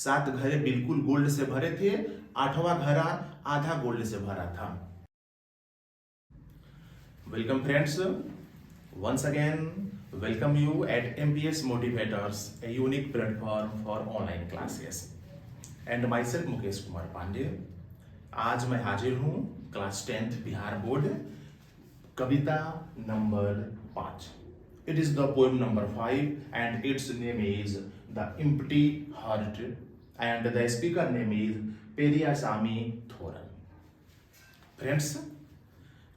7 घरे बिल्कुल गोल्ड से भरे थे, 8वां घरा आधा गोल्ड से भरा था। Welcome friends, once again welcome you at MPS Motivators, a unique platform for online classes, and myself Mukesh Kumar Pandey. आज मैं हाजिर हूँ क्लास 10th बिहार बोर्ड कविता नंबर 5। It is the poem number 5 and its name is The Empty Heart and the speaker name is Periyasamy Thoran. Friends,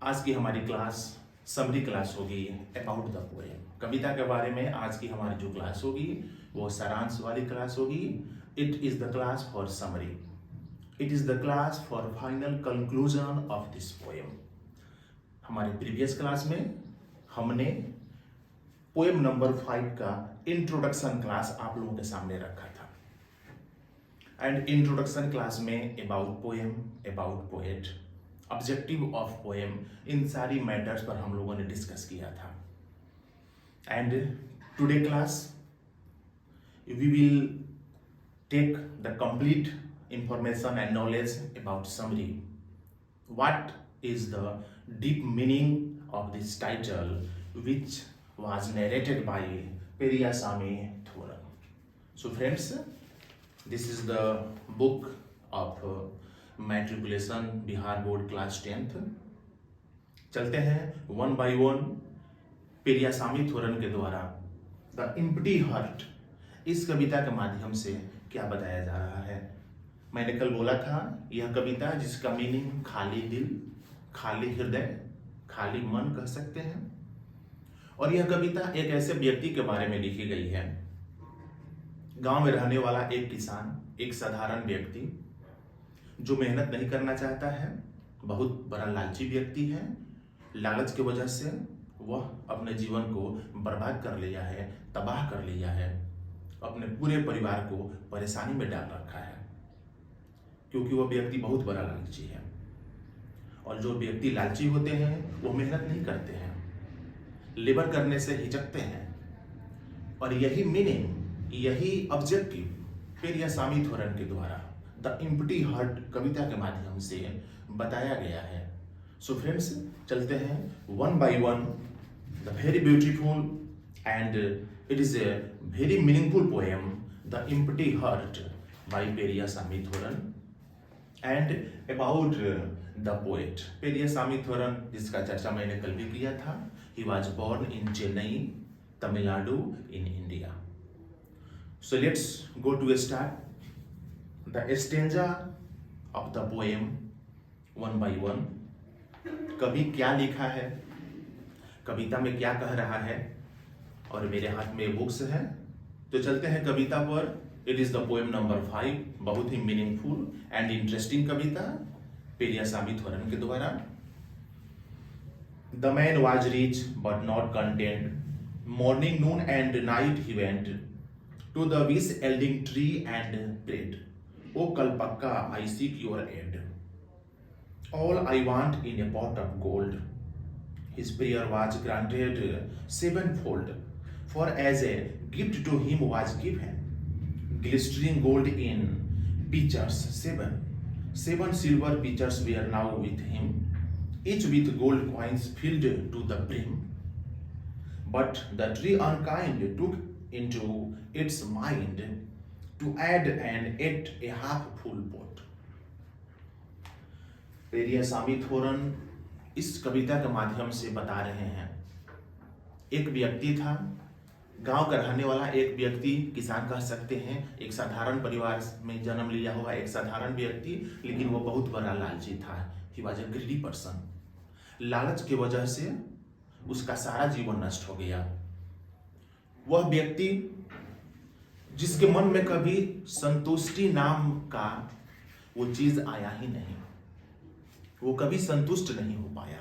आज की हमारी class summary class होगी अबाउट द पोएम। कविता के बारे में आज की हमारी जो क्लास होगी वो सारांश वाली क्लास होगी। It is the class for summary, it is the class for final conclusion of this poem. हमारे प्रीवियस क्लास में हमने पोएम नंबर 5 का इंट्रोडक्शन क्लास आप लोगों के सामने रखा था। एंड इंट्रोडक्शन क्लास में about poem, about poet, objective of poem, इन सारी मैटर्स पर हम लोगों ने डिस्कस किया था। And today class we will take the complete information and knowledge about summary. What is the deep meaning of this title which was narrated by Periyasamy Thoran. So friends, this is the book of matriculation Bihar Board class 10th। चलते हैं one by one Periyasamy थोरन के द्वारा the empty heart इस कविता के माध्यम से क्या बताया जा रहा है। मैंने कल बोला था यह कविता जिसका मीनिंग खाली दिल, खाली हृदय, खाली मन कह सकते हैं। और यह कविता एक ऐसे व्यक्ति के बारे में लिखी गई है, गांव में रहने वाला एक किसान, एक साधारण व्यक्ति जो मेहनत नहीं करना चाहता है, बहुत बड़ा लालची व्यक्ति है। लालच की वजह से वह अपने जीवन को बर्बाद कर लिया है, तबाह कर लिया है, अपने पूरे परिवार को परेशानी में डाल रखा है, क्योंकि वह व्यक्ति बहुत बड़ा लालची है। और जो व्यक्ति लालची होते हैं वो मेहनत नहीं करते हैं, लेबर करने से हिचकते हैं। और यही मीनिंग, यही ऑब्जेक्टिव पेरियासामी थोरन के द्वारा द एम्प्टी हार्ट कविता के माध्यम से बताया गया है। सो फ्रेंड्स, चलते हैं one by one the very beautiful and it is a very meaningful poem the empty heart by Periyasamy Thooran. And about the poet Periyasamy Thooran, जिसका चर्चा मैंने कल भी किया था। He was born in Chennai, Tamil Nadu, in India. So let's go to start the stanza of the poem one by one. कवि क्या लिखा है, कविता में क्या कह रहा है, और मेरे हाथ में बुक्स है। तो चलते हैं कविता पर। It is the poem number 5, बहुत ही मीनिंगफुल एंड इंटरेस्टिंग कविता पेरियासामी थोरन के द्वारा। The man was rich but not content. Morning, noon, and night he went to the wish-yielding tree and prayed, "O Kalpakka, I seek your aid. All I want in a pot of gold." His prayer was granted sevenfold, for as a gift to him was given glistering gold in pitchers seven. 7 silver pitchers were now with him, each with gold coins filled to the brim. But the tree unkind took into its mind to add and ate a half full pot. Periyasamy थोरन इस कविता के माध्यम से बता रहे हैं, एक व्यक्ति था, गांव का रहने वाला एक व्यक्ति, किसान कह सकते हैं, एक साधारण परिवार में जन्म लिया हुआ एक साधारण व्यक्ति, लेकिन वो बहुत बड़ा लालची था। He was a greedy person. लालच की वजह से उसका सारा जीवन नष्ट हो गया। वह व्यक्ति जिसके मन में कभी संतुष्टि नाम का वो चीज आया ही नहीं, वो कभी संतुष्ट नहीं हो पाया।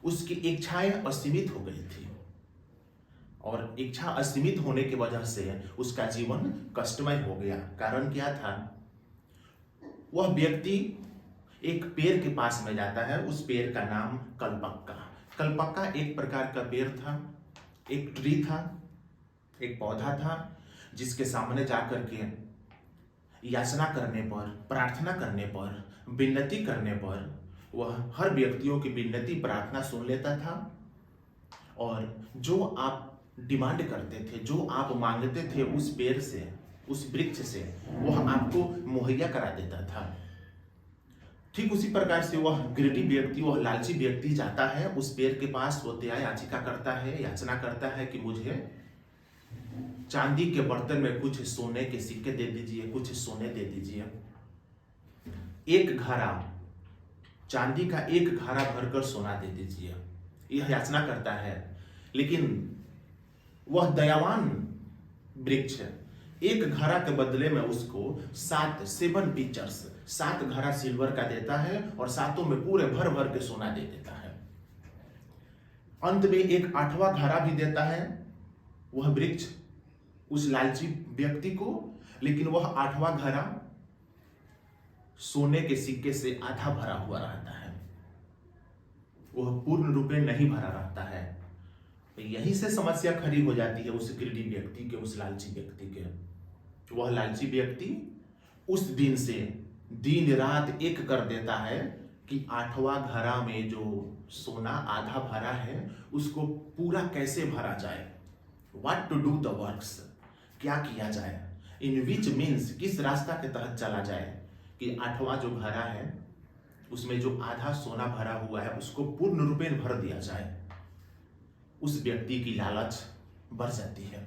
उसकी इच्छाएं असीमित हो गई थी, और इच्छा असीमित होने की वजह से उसका जीवन कष्टमय हो गया। कारण क्या था? वह व्यक्ति एक पेड़ के पास में जाता है, उस पेड़ का नाम कलपक्का। कलपक्का एक प्रकार का पेड़ था, एक ट्री था, एक पौधा था जिसके सामने जाकर के याचना करने पर, प्रार्थना करने पर, विनती करने पर वह हर व्यक्तियों की विनती प्रार्थना सुन लेता था और जो आप डिमांड करते थे, जो आप मांगते थे उस पेड़ से, उस वृक्ष से, वह आपको मुहैया करा देता था। ठीक उसी प्रकार से वह ग्रीडी व्यक्ति, वह लालची व्यक्ति जाता है उस पेड़ के पास, वो दया याचिका करता है, याचना करता है कि मुझे चांदी के बर्तन में कुछ सोने के सिक्के दे दीजिए, कुछ सोने दे दीजिए, एक घड़ा, चांदी का एक घड़ा भरकर सोना दे दीजिए, यह याचना करता है। लेकिन वह दयावान वृक्ष एक घड़ा के बदले में उसको 7 पिक्चर्स, 7 घड़ा सिल्वर का देता है और 7 में पूरे भर भर के सोना दे देता है। अंत में एक 8वां घड़ा भी देता है वह वृक्ष उस लालची व्यक्ति को, लेकिन वह 8वां घड़ा सोने के सिक्के से आधा भरा हुआ रहता है, वह पूर्ण रूप में नहीं भरा रहता है। यहीं से समस्या खड़ी हो जाती है उस ग्रीडी व्यक्ति के, उस लालची व्यक्ति के। वह लालची व्यक्ति उस दिन से दिन रात एक कर देता है कि 8वां घड़ा में जो सोना आधा भरा है उसको पूरा कैसे भरा जाए, what to do the works, क्या किया जाए, इन विच मीन्स, किस रास्ता के तहत चला जाए कि 8वां जो घड़ा है उसमें जो आधा सोना भरा हुआ है उसको पूर्ण रूपेण भर दिया जाए। उस व्यक्ति की लालच बढ़ जाती है।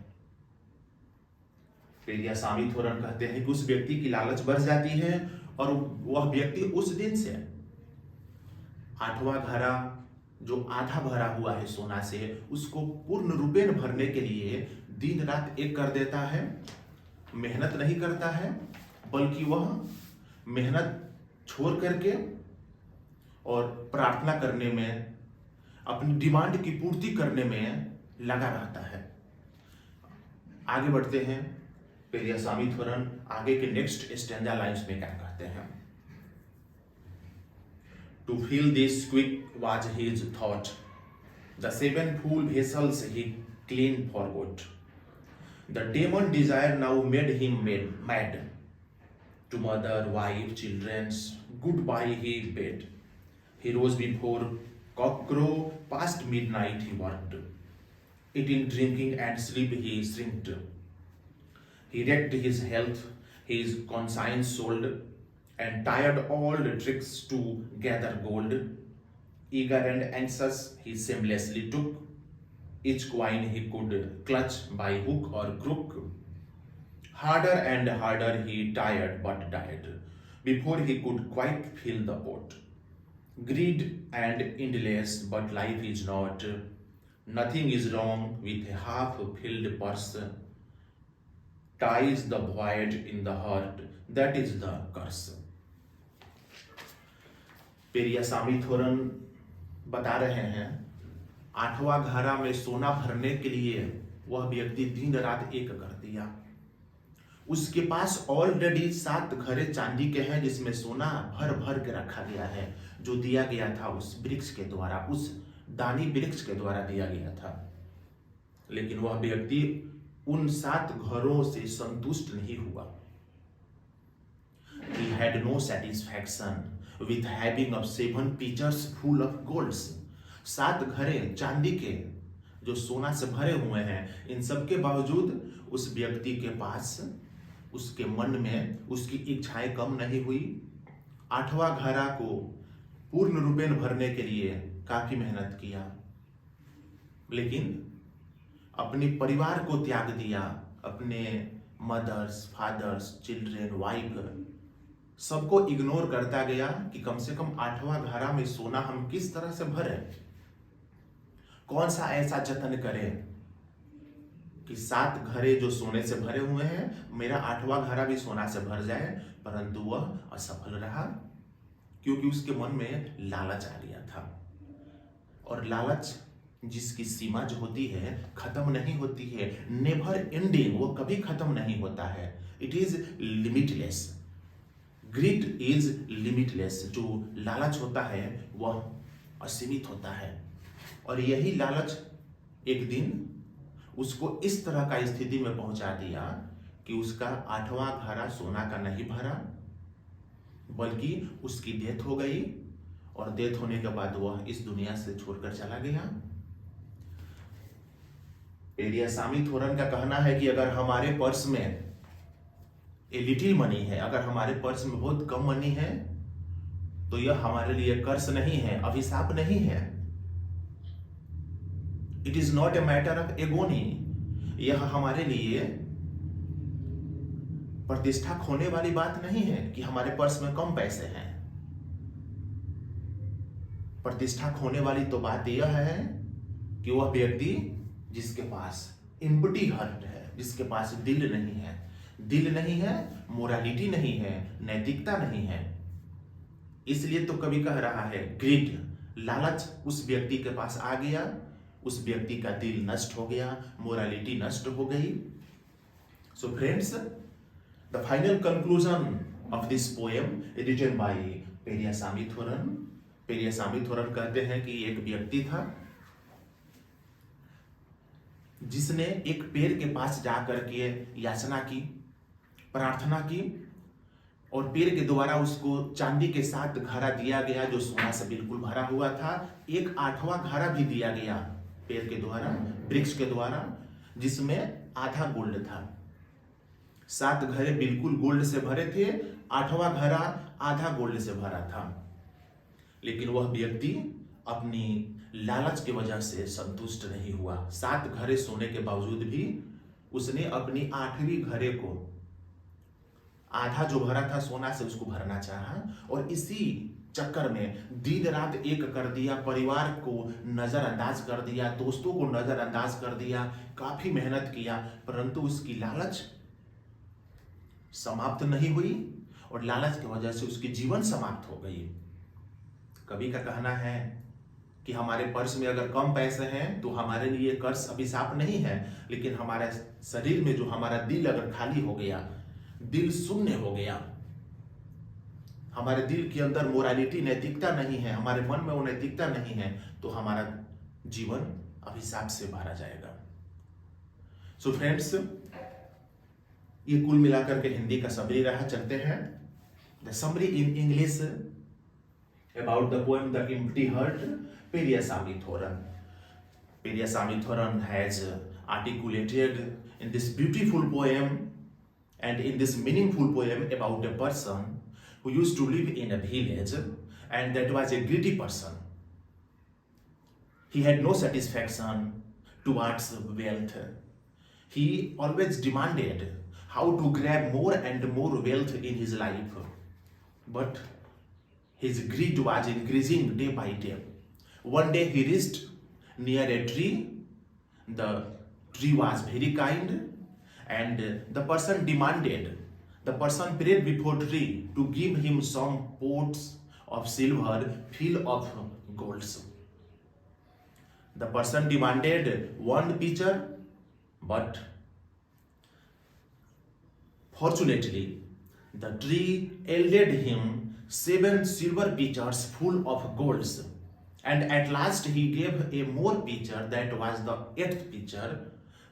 पेरियासामी थोरन कहते हैं कि उस व्यक्ति की लालच बढ़ जाती है और वह व्यक्ति उस दिन से 8वां घड़ा जो आधा भरा हुआ है सोना से उसको पूर्ण रूपेण भरने के लिए दिन रात एक कर देता है। मेहनत नहीं करता है बल्कि वह मेहनत छोड़ करके और प्रार्थना करने में, अपनी डिमांड की पूर्ति करने में लगा रहता है। आगे बढ़ते हैं, पेरियासामी थोरन आगे के नेक्स्ट स्टैंजा लाइन्स में क्या कहते हैं। To fill this quick was his thought, the 7 full vessels he clean forgot. The demon desire now made him mad. To mother, wife, children's goodbye he bade. He rose before cockcrow, past midnight he worked. Eating, drinking and sleep he shrinked. He wrecked his health, his conscience sold, and tired all the tricks to gather gold. Eager and anxious he shamelessly took each coin he could clutch by hook or crook. Harder and harder he tired but died before he could quite fill the pot. Greed and endless, but life is not. Nothing is wrong with a half-filled purse. Ties the void in the heart, that is the curse. Periyasamy थोरन बता रहे हैं 8वां घड़ा में सोना भरने के लिए वह व्यक्ति दिन रात एक कर दिया। उसके पास ऑलरेडी 7 घड़े चांदी के हैं जिसमें सोना भर भर के रखा गया है, जो दिया गया था उस वृक्ष के द्वारा, उस दानी वृक्ष के द्वारा दिया गया था। लेकिन वह व्यक्ति उन 7 घरों से संतुष्ट नहीं हुआ। He had no satisfaction with having of 7 pitchers full of golds. 7 घड़े चांदी के जो सोना से भरे हुए हैं, इन सब के बावजूद उस व्यक्ति के पास, उसके मन में उसकी इच्छाएं कम नहीं हुई। 8वां घड़ा को पूर्ण रूपेण भरने के लिए काफी मेहनत किया, लेकिन अपने परिवार को त्याग दिया, अपने मदर्स, फादर्स, चिल्ड्रेन, वाइफ सबको इग्नोर करता गया कि कम से कम 8वां घड़ा में सोना हम किस तरह से भरें, कौन सा ऐसा जतन करें कि 7 घड़े जो सोने से भरे हुए हैं, मेरा 8वां घड़ा भी सोना से भर जाए। परंतु वह असफल रहा क्योंकि उसके मन में लालच आ गया था। और लालच जिसकी सीमा जो होती है खत्म नहीं होती है, नेवर एंडिंग, वो कभी खत्म नहीं होता है। It is limitless, grid is limitless. जो लालच होता है वह असीमित होता है, और यही लालच एक दिन उसको इस तरह का स्थिति में पहुंचा दिया कि उसका 8वां घड़ा सोना का नहीं भरा, बल्कि उसकी डेथ हो गई और डेथ होने के बाद वह इस दुनिया से छोड़कर चला गया। पेरियासामी थोरन का कहना है कि अगर हमारे पर्स में ए लिटिल मनी है, अगर हमारे पर्स में बहुत कम मनी है, तो यह हमारे लिए कर्ज नहीं है, अभिशाप नहीं है। It is not a matter of agony. यह हमारे लिए प्रतिष्ठा खोने वाली बात नहीं है कि हमारे पर्स में कम पैसे हैं। प्रतिष्ठा खोने वाली तो बात यह है कि वह व्यक्ति जिसके पास एम्प्टी हार्ट है, जिसके पास दिल नहीं है, दिल नहीं है, मोरालिटी नहीं है, नैतिकता नहीं है। इसलिए तो कवि कह रहा है ग्रीड, लालच उस व्यक्ति के पास आ गया, उस व्यक्ति का दिल नष्ट हो गया, मोरालिटी नष्ट हो गई। So friends, the final conclusion of this poem written by Periyasamy Thooran. Periyasamy Thooran कहते हैं कि एक व्यक्ति था जिसने एक पेड़ के पास जाकर के याचना की, प्रार्थना की, और पेड़ के द्वारा उसको चांदी के साथ घड़ा दिया गया जो सोना से बिल्कुल भरा हुआ था। एक 8वां घड़ा भी दिया गया पेड़ के द्वारा, वृक्ष के द्वारा, जिसमें आधा गोल्ड था। 7 घड़े बिल्कुल गोल्ड से भरे थे, 8वां घड़ा आधा गोल्ड से भरा था। लेकिन वह व्यक्ति अपनी लालच की वजह से संतुष्ट नहीं हुआ। 7 घड़े सोने के बावजूद भी उसने अपनी 8वीं घड़े को, आधा जो भरा था सोना से, उसको भरना चाहा, और इसी चक्कर में दिन रात एक कर दिया, परिवार को नजरअंदाज कर दिया, दोस्तों को नजरअंदाज कर दिया, काफी मेहनत किया, परंतु उसकी लालच समाप्त नहीं हुई और लालच की वजह से उसकी जीवन समाप्त हो गई। कवि का कहना है कि हमारे पर्स में अगर कम पैसे हैं तो हमारे लिए कर्ज अभिशाप नहीं है, लेकिन हमारे शरीर में जो हमारा दिल अगर खाली हो गया, दिल शून्य हो गया, हमारे दिल के अंदर मोरालिटी, नैतिकता नहीं है, हमारे मन में वो नैतिकता नहीं है, तो हमारा जीवन अभिशाप से भरा जाएगा। सो फ्रेंड्स, ये कुल मिलाकर के हिंदी का समरी रहा। चलते हैं the summary in English about the poem The Empty Heart, Periasamy Thoran. Periasamy Thoran has articulated in this beautiful poem and in this meaningful poem about a person who used to live in a village, and that was a greedy person. He had no satisfaction towards wealth. He always demanded how to grab more and more wealth in his life, but his greed was increasing day by day. One day he reached near a tree. The tree was very kind, and the person prayed before tree to give him some pots of silver filled of golds. The person demanded 1 pitcher, but fortunately the tree yielded him 7 silver pitchers full of golds, and at last he gave a more pitcher, that was the 8th pitcher,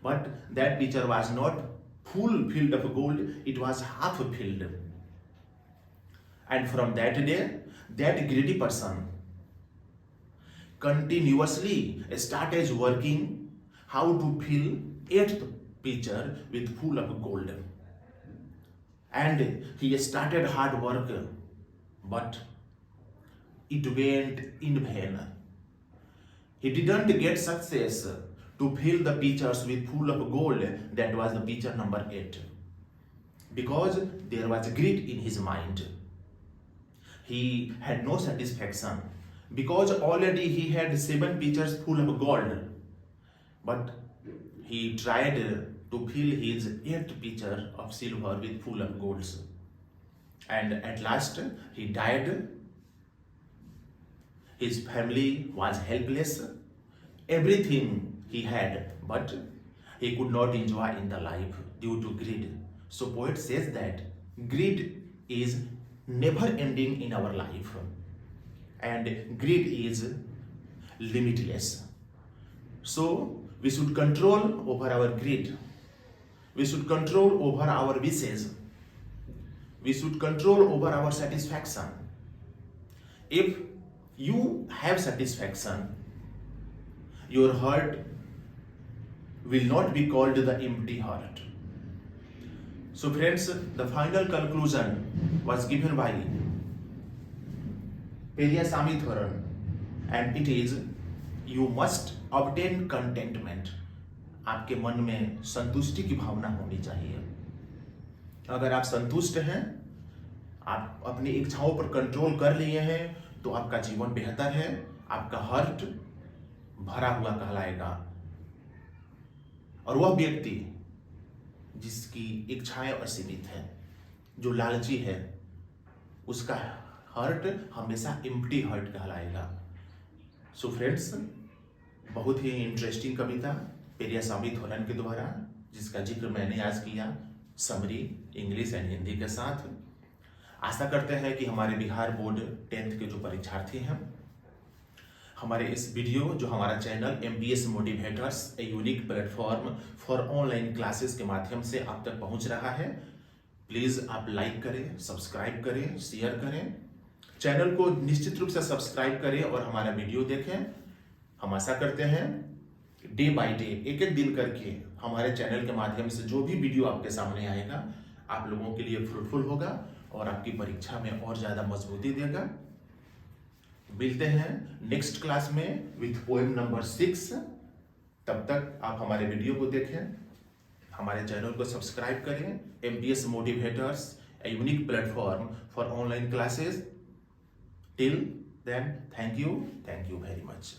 but that pitcher was not full filled of gold, it was half filled. And from that day, that greedy person continuously started working how to fill 8th pitcher with full of gold, and he started hard work, but it went in vain. He didn't get success to fill the pitchers with full of gold, that was the pitcher number 8, because there was greed in his mind. He had no satisfaction because already he had 7 pitchers full of gold, but he tried to fill his 8th pitcher of silver with full of golds. And at last he died. His family was helpless, everything he had, but he could not enjoy in the life due to greed. So poet says that greed is never ending in our life, and greed is limitless. So we should control over our greed. We should control over our wishes. We should control over our satisfaction. If you have satisfaction, your heart will not be called the empty heart. So friends, the final conclusion was given by Periasamy Thoran, and it is, you must obtain contentment. आपके मन में संतुष्टि की भावना होनी चाहिए। अगर आप संतुष्ट हैं, आप अपनी इच्छाओं पर कंट्रोल कर लिए हैं, तो आपका जीवन बेहतर है, आपका हार्ट भरा हुआ कहलाएगा। और वह व्यक्ति जिसकी इच्छाएं असीमित हैं, जो लालची है, उसका हार्ट हमेशा एम्प्टी हार्ट कहलाएगा। सो फ्रेंड्स, बहुत ही इंटरेस्टिंग कविता पेरियासामी थोरन के द्वारा, जिसका जिक्र मैंने आज किया समरी इंग्लिश एंड हिंदी के साथ। आशा करते हैं कि हमारे बिहार बोर्ड 10th के जो परीक्षार्थी हैं, हमारे इस वीडियो, जो हमारा channel MPS motivators a unique platform for online classes के माध्यम से आप तक पहुंच रहा है। प्लीज़ आप लाइक करें, सब्सक्राइब करें, शेयर करें, चैनल को निश्चित रूप से सब्सक्राइब करें और हमारा वीडियो देखें। हम आशा करते हैं डे बाय डे, एक एक दिन करके हमारे चैनल के माध्यम से जो भी वीडियो आपके सामने आएगा, आप लोगों के लिए फ्रूटफुल होगा और आपकी परीक्षा में और ज़्यादा मजबूती देगा। मिलते हैं नेक्स्ट क्लास में विथ पोएम नंबर 6। तब तक आप हमारे वीडियो को देखें, हमारे चैनल को सब्सक्राइब करें। MPS motivators a unique platform for online classes. Till then, thank you very much.